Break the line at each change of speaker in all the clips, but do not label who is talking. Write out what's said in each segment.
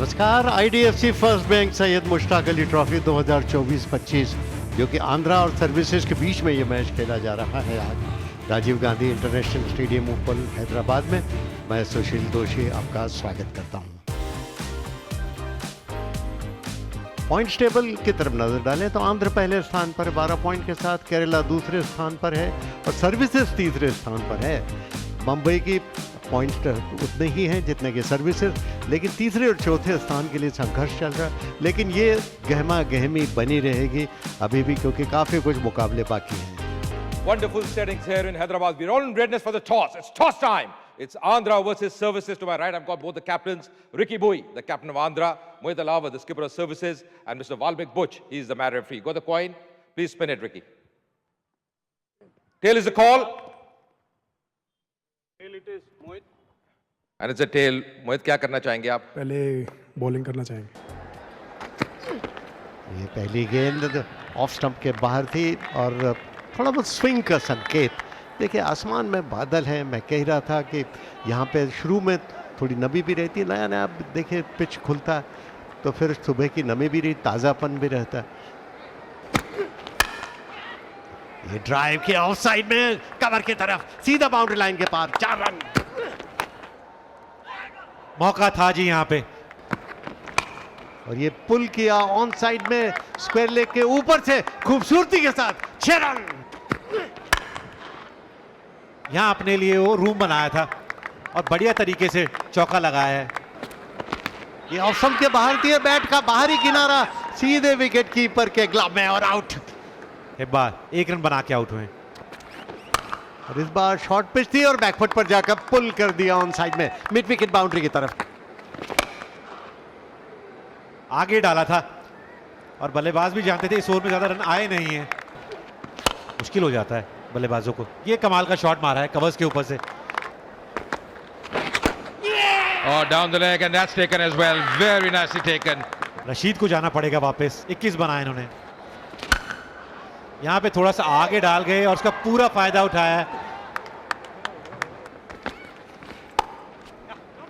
नमस्कार। IDFC first bank Syed Mushtaq Ali trophy 2024-25 जो कि आंध्रा और सर्विसेज के बीच में ये मैच खेला जा रहा है आज राजीव गांधी इंटरनेशनल स्टेडियम उपल हैदराबाद में। मैं सुशील दोषी आपका स्वागत करता हूं। पॉइंट्स टेबल की तरफ नजर डालें तो आंध्र पहले स्थान पर 12 पॉइंट के साथ, केरला दूसरे स्थान पर है और सर्विसेज तीसरे स्थान पर है। मुंबई की पॉइंट्स उतने ही हैं जितने के सर्विसेज, लेकिन तीसरे और चौथे स्थान के लिए संघर्ष चल रहा है। लेकिन ये गहमा गहमी बनी रहेगी अभी भी, क्योंकि काफी कुछ मुकाबले बाकी हैं।
Wonderful settings here in Hyderabad. We're all in readiness for the toss. It's toss time. It's Andhra versus Services. To my right, I've got both the captains. Ricky Bui, the captain of Andhra. Mohit Alava, the skipper of Services. And Mr. Valmik Butch, he's the match referee. Got the coin? Please spin it, Ricky. Tail is the call.
Tail it is, Mohit.
And it's a tail. Mohit, क्या करना चाहेंगे आप?
पहले bowling करना चाहेंगे।
ये पहली गेंद ऑफ स्टंप के बाहर थी और थोड़ा बहुत स्विंग का संकेत। देखिए आसमान में बादल हैं, मैं कह रहा था कि यहाँ पे शुरू में थोड़ी नमी भी रहती है, नया नया देखिए पिच खुलता है तो फिर सुबह की नमी भी रही, ताज़ापन भी रहता है। ये ड्राइव के ऑफ साइड में कवर की तरफ सीधा बाउंड्री लाइन के पार, 4 रन।
मौका था जी यहाँ पे,
और ये पुल किया ऑन साइड में स्क्वायर लेग के ऊपर से खूबसूरती के साथ, 6 रन।
यहाँ अपने लिए वो रूम बनाया था और बढ़िया तरीके से चौका लगाया है।
ये ऑफ स्टंप के बाहर थी, बैट का बाहरी किनारा सीधे विकेट कीपर के ग्लव में और आउट।
एक बार 1 रन बना के आउट हुए।
और इस बार शॉर्ट पिच थी और बैकफुट पर जाकर पुल कर दिया ऑन साइड में मिड विकेट बाउंड्री की तरफ।
आगे डाला था और बल्लेबाज भी जानते थे इस ओवर में ज्यादा रन आए नहीं है, मुश्किल हो जाता है बल्लेबाजों को। ये कमाल का शॉट मारा है कवर्स के ऊपर से।
Oh, down the leg and that's taken as well. Very nicely taken.
Rashid को जाना पड़ेगा वापस। 21 बनाए इन्होंने। यहाँ पे थोड़ा सा आगे डाल गए और उसका पूरा फायदा उठाया।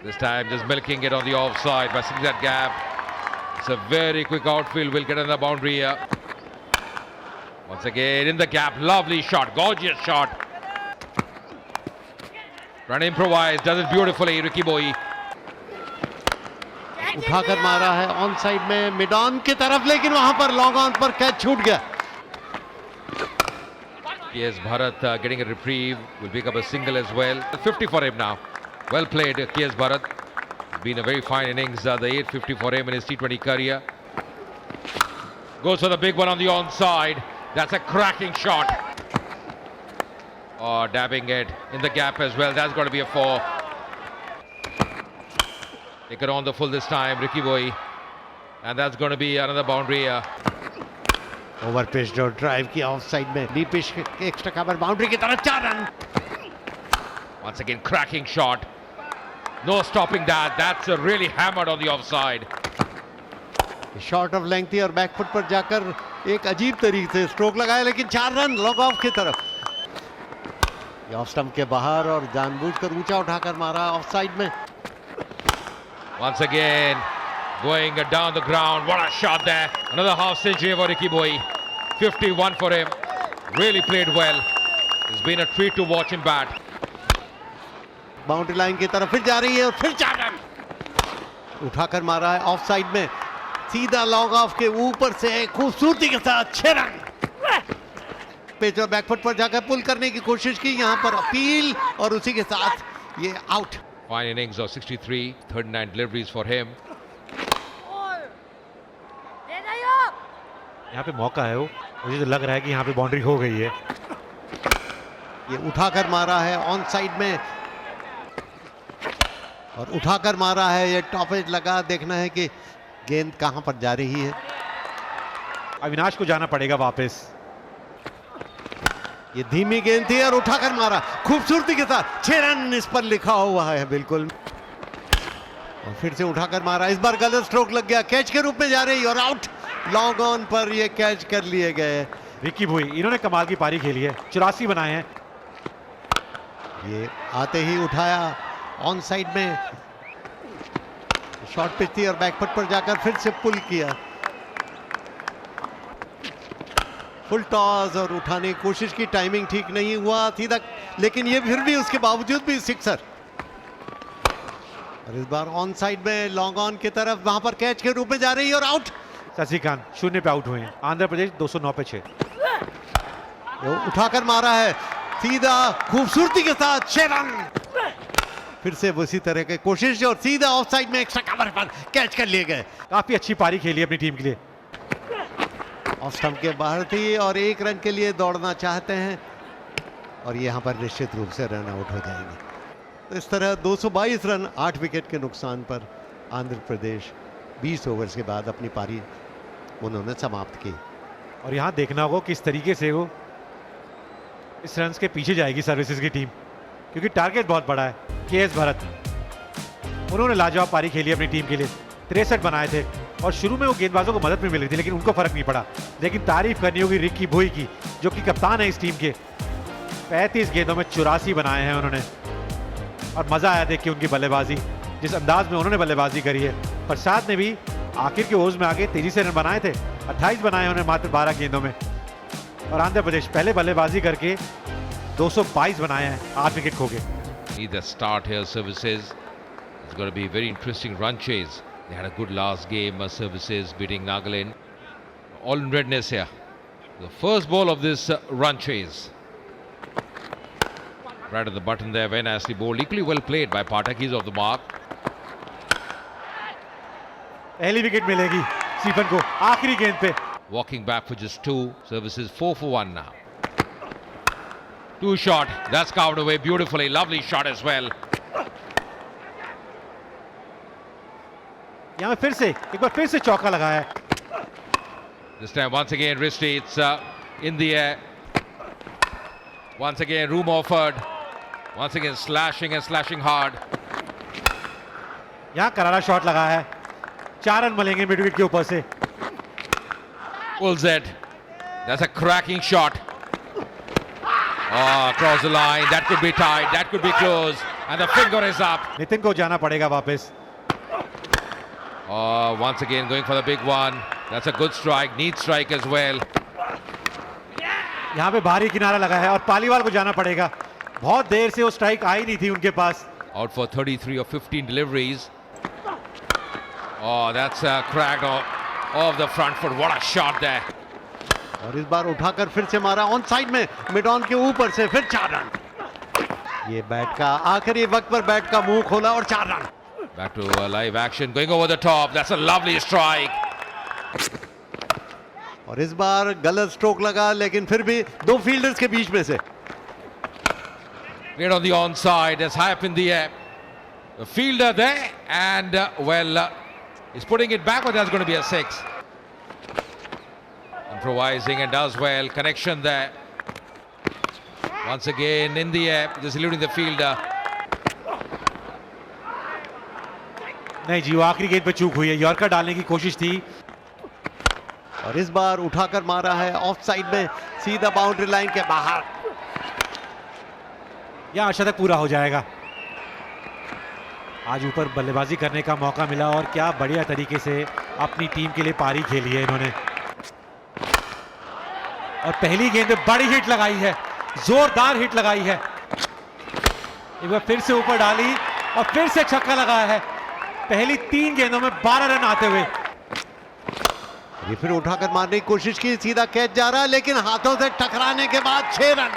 This time just milking it on the offside by seeing that gap. It's a very quick outfield. Will get on the boundary here. Once again in the gap. Lovely shot. Gorgeous shot. Trying to improvise. Does it beautifully. Ricky Bui.
उठाकर मारा है on side में mid on की तरफ, लेकिन वहां पर long on पर कैच छूट गया।
Yes, Bharat getting a reprieve. Will pick up a single as well. 50 for him now. Well played, K.S. Bharat. It's been a very fine innings. The 850 for him in his T20 career. Goes for the big one on the onside. That's a cracking shot. Oh, dabbing it in the gap as well. That's got to be a 4. Take it on the full this time, Ricky Bui. And that's going to be another boundary.
Over pitch और drive की of side में D pitch extra cover boundary की तरफ, 4 run.
Once again, cracking shot. No stopping that. That's really hammered on the offside.
Short of length थी और back foot पर जाकर एक अजीब तरीके से स्ट्रोक लगाया, लेकिन 4 रन लॉन्ग ऑफ की तरफ। ये ऑफ स्टंप के बाहर और जानबूझकर ऊंचा उठाकर मारा ऑफ साइड में।
Once again, going down the ground. What a shot there. Another half century for Ricky Bui. 51 for him. Really played well. It's been a treat to watch him bat.
Boundary line की तरफ फिर जा रही है और फिर 4 run उठाकर मारा है ऑफ साइड में, सीधा लॉन्ग ऑफ के ऊपर से खूबसूरती के साथ, 6 रन। पिच और बैकफुट पर जाकर पुल करने की कोशिश की, यहाँ पर अपील और उसी के साथ ये out.
Fine innings of 63, 39 deliveries for him.
यहाँ पे मौका है, वो मुझे तो लग रहा है कि यहाँ पे बाउंड्री हो गई है।
ये उठाकर मारा है ऑन साइड में और उठाकर मारा है, ये टॉप एज लगा। देखना है कि गेंद कहां पर जा रही है।
अविनाश को जाना पड़ेगा वापस।
ये धीमी गेंद थी और उठाकर मारा खूबसूरती के साथ, 6 रन इस पर लिखा हुआ है बिल्कुल। और फिर से उठाकर मारा, इस बार गलत स्ट्रोक लग गया, कैच के रूप में जा रही और आउट। लॉन्ग ऑन पर ये कैच कर लिए गए।
रिकी भुई, इन्होंने कमाल की पारी खेली है, 84 बनाए हैं।
ये आते ही उठाया ऑन साइड में, शॉर्ट पिच थी और बैकफुट पर जाकर फिर से पुल किया। फुल टॉस और उठाने की कोशिश की, टाइमिंग ठीक नहीं हुआ सीधा, लेकिन ये फिर भी उसके बावजूद भी सिक्सर। और इस बार ऑन साइड में लॉन्ग ऑन की तरफ, वहां पर कैच के रूप में जा रही है और आउट।
शशिकांत 0 पे आउट हुए हैं। आंध्र प्रदेश 209 पे 6।
उठाकर मारा है सीधा, खूबसूरती के साथ 6 रन। फिर से उसी तरह की कोशिश और सीधा ऑफ साइड में एक्स्ट्रा कवर पर कैच कर लिए गए।
काफी अच्छी पारी खेली अपनी टीम के लिए।
ऑफ स्टंप के बाहर थी और 1 रन के लिए दौड़ना चाहते हैं और यहां पर निश्चित रूप से रन आउट हो जाएंगे। तो इस तरह 222 रन 8 विकेट के नुकसान पर आंध्र प्रदेश 20 ओवर्स के बाद अपनी पारी उन्होंने समाप्त की।
और यहाँ देखना होगा किस तरीके से वो इस रन के पीछे जाएगी सर्विसेज की टीम, क्योंकि टारगेट बहुत बड़ा है। केएस भरत, उन्होंने लाजवाब पारी खेली अपनी टीम के लिए। 63 बनाए थे और शुरू में वो गेंदबाजों को मदद में मिल रही थी, लेकिन उनको फर्क नहीं पड़ा। लेकिन तारीफ करनी होगी रिकी भुई की, जो कि कप्तान है इस टीम के। 35 गेंदों में 84 बनाए हैं उन्होंने और मजा आया देख के उनकी बल्लेबाजी, जिस अंदाज में उन्होंने बल्लेबाजी करी है। प्रसाद ने भी आखिर के ओवर्स में आगे तेजी से रन बनाए थे। 28 बनाए उन्होंने मात्र 12 गेंदों में। और आंध्र प्रदेश पहले बल्लेबाजी करके 222 बनाए हैं, 8 विकेट खो गए।
Need the start here, services. It's going to be a very interesting run chase. They had a good last game, services beating Nagaland. All in redness here. The first ball of this run chase. Right at the button there, very nicely bowled. Equally well played by Pathak. He's off the mark.
पहली wicket मिलेगी Stephen को आखिरी गेंद पे।
Walking back for just 2. Services 4 for 1 now. 2 shot. That's carved away beautifully. Lovely shot as well.
यहाँ फिर से एक बार फिर से चौका लगाया है।
This time once again Risti, it's in the air. Once again room offered. Once again slashing and slashing hard.
यहाँ करारा शॉट लगाया है। 4 रन मिलेंगे मिड विकेट के ऊपर से।
Pulls it. That's a cracking shot. Oh, across the line. That could be tight. That could be close. And the finger is up.
Nitin को जाना पड़ेगा वापस।
Oh, once again going for the big one. That's a good strike. Neat strike as well.
यहाँ पे भारी किनारा लगा है और पालीवाल को जाना पड़ेगा। बहुत देर से वो स्ट्राइक आई नहीं थी उनके पास।
Out for 33 of 15 deliveries. Oh, that's cracked off the front foot. What a shot there.
और इस बार उठाकर फिर से मारा ऑन साइड में, मिड ऑन के ऊपर से फिर 4 रन। ये बैट का आखिरी वक्त पर बैट का मुंह खोला और 4 run.
Back to live action, going over the top. That's a lovely strike.
और इस बार गलत स्ट्रोक लगा, लेकिन फिर भी 2 फील्डर्स के बीच में से।
Cleared on the onside. That's high up in the air. The fielder there, and he's putting it back, but that's going to be a 6. Improvising and does well. Connection there. Once again in the air, just eluding the fielder.
नहीं जी, वो आखिरी गेंद पे चूक हुई है। Yorker डालने की कोशिश थी
और इस बार उठाकर मारा है ऑफ साइड में, सीधा बाउंड्री लाइन के बाहर।
यहाँ शतक पूरा हो जाएगा। आज ऊपर बल्लेबाजी करने का मौका मिला और क्या बढ़िया तरीके से अपनी टीम के लिए पारी खेली है इन्होंने। और पहली गेंद में बड़ी हिट लगाई है, जोरदार हिट लगाई है। एक बार फिर से ऊपर डाली और फिर से छक्का लगाया है। पहली 3 गेंदों में 12 रन आते हुए।
ये फिर उठाकर मारने की कोशिश की, सीधा कैच जा रहा है, लेकिन हाथों से टकराने के बाद 6 रन।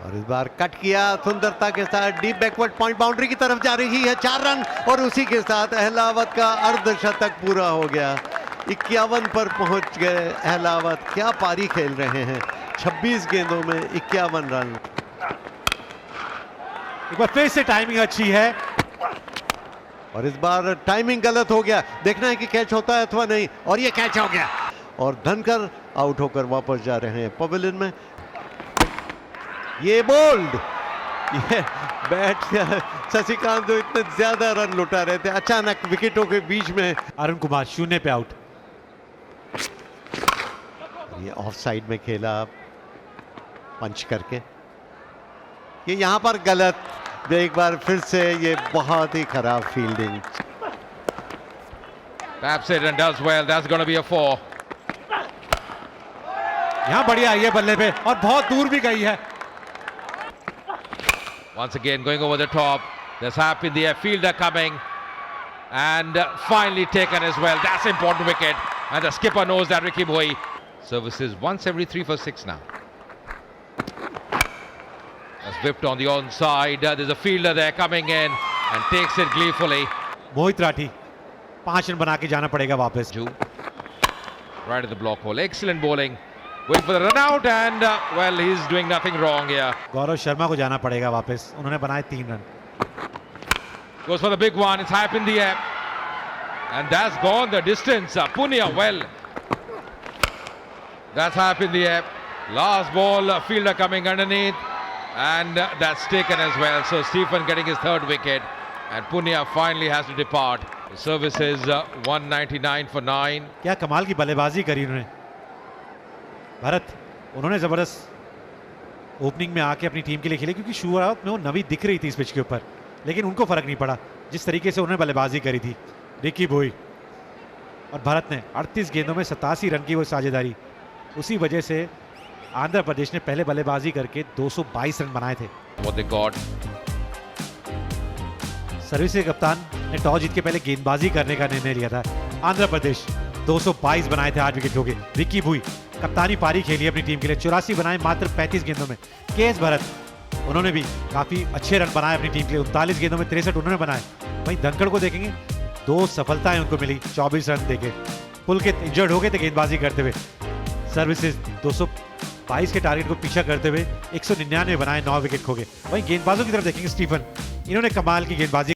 और इस बार कट किया सुंदरता के साथ, डीप बैकवर्ड पॉइंट बाउंड्री की तरफ जा रही है, 4 रन। और उसी के साथ अहलावत का अर्धशतक पूरा हो गया। 51 पर पहुंच गए अहलावत। क्या पारी खेल रहे हैं, 26 गेंदों में 51 रन।
एक बार फिर से टाइमिंग अच्छी है
और इस बार टाइमिंग गलत हो गया, देखना है कि कैच होता है अथवा नहीं। और ये कैच हो गया और धनकर आउट होकर वापस जा रहे हैं पवेलियन में। ये बोल्ड, ये बैट शशिकांत जो इतने ज्यादा रन लुटा रहे थे, अचानक विकेटों के बीच में।
अरुण कुमार 0 पे आउट।
ये ऑफ साइड में खेला पंच करके। ये यहां पर गलत, एक बार फिर से ये बहुत ही खराब fielding.
Taps it and does well. That's going to be a 4.
यहां बढ़िया आई है बल्ले पे और बहुत दूर भी गई है।
Once again going over the top. There's Hap in the air. Fielder coming. And finally taken as well. That's important wicket. And the skipper knows that, Ricky Boy. Services once every 3 for 6 now. That's whipped on the onside. There's a fielder there coming in and takes it gleefully.
Mohit Rathi 5 run बना के जाना पड़ेगा वापस।
Ju. Right at the block hole. Excellent bowling. Going for the run out and well, he's doing nothing wrong here.
Gaurav Sharma को जाना पड़ेगा वापस, उन्होंने बनाए 3 run.
Goes for the big one. It's high up in the air. And that's gone the distance. Punia, well. That's high up in the air. Last ball, fielder coming underneath. And that's taken as well. So Stephen getting his 3rd wicket. And Punia finally has to depart. The service is 199 for 9.
क्या कमाल की बल्लेबाजी करी उन्होंने। भारत, उन्होंने जबरदस्त opening में आके अपनी टीम के लिए खेले, क्योंकि शुरुआत में वो नवी दिख रही थी इस पिच के ऊपर, लेकिन उनको फर्क नहीं पड़ा जिस तरीके से उन्होंने बल्लेबाजी करी थी। रिकी बॉय और भारत ने 38 गेंदों में 87 रन की वो साझेदारी, उसी वजह से आंध्र प्रदेश ने पहले बल्लेबाजी करके 222 रन बनाए थे।
What they got.
सर्विस के कप्तान ने टॉस जीत के पहले गेंदबाजी करने का निर्णय लिया था। आंध्र प्रदेश 222 बनाए थे 8 विकेट हो गए। रिकी बॉय कप्तानी पारी खेली अपनी टीम के लिए, 84 बनाए मात्र 35 गेंदों में। केएस भरत, उन्होंने भी काफी अच्छे रन बनाए अपनी टीम के लिए, 39 गेंदों में 63 उन्होंने बनाए। वहीं धनखड़ को देखेंगे, 2 सफलताएं उनको मिली 24 रन देके। पुलकित इंजर्ड हो गए थे गेंदबाजी करते हुए। सर्विसेज 222 के टारगेट को पीछा करते हुए 199 बनाए, 9 विकेट खो गए। वहीं गेंदबाजों की तरफ देखेंगे, स्टीफन, इन्होंने कमाल की गेंदबाजी